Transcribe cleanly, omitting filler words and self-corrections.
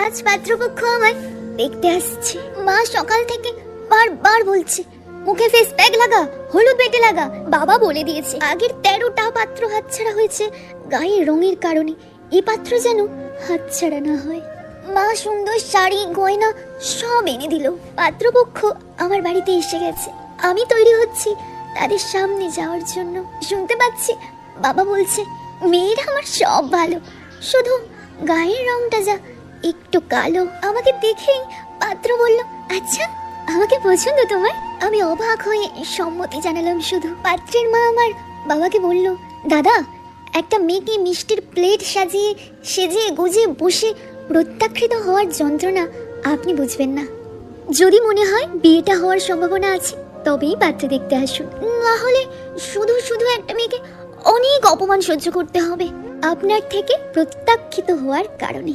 আজ পাত্রপক্ষ আমায় দেখতে আসছে। মা সকাল থেকে বারবার বলছে মুখে ফেস প্যাক লাগা, হলুদ বেটে লাগা। বাবা বলে দিয়েছে আগের 13টা পাত্র হাতছাড়া হয়েছে গায়ের রঙের কারণে, এই পাত্র যেন হাতছাড়া না হয়। মা সুন্দর শাড়ি গয়না সব এনে দিল। পাত্রপক্ষ আমার বাড়িতে এসে গেছে, আমি তৈরি হচ্ছি তাদের সামনে যাওয়ার জন্য। শুনতে পাচ্ছি বাবা বলছে মেয়েরা আমার সব ভালো, শুধু গায়ের রংটা যা একটু কালো। আমাকে দেখেই পাত্র বলল, আচ্ছা আমাকে পছন্দ তোমার? আমি অবাক হয়ে সম্মতি জানালাম শুধু। পাত্রের মা আমার বাবাকে বলল, দাদা একটা মেয়েকে মিষ্টির প্লেট সাজিয়ে সেজে গুজে বসে প্রত্যাখ্যিত হওয়ার যন্ত্রণা আপনি বুঝবেন না। যদি মনে হয় বিয়েটা হওয়ার সম্ভাবনা আছে তবেই পাত্র দেখতে আসুন, না হলে শুধু শুধু একটা মেয়েকে অনেক অপমান সহ্য করতে হবে আপনার থেকে প্রত্যাখ্যিত হওয়ার কারণে।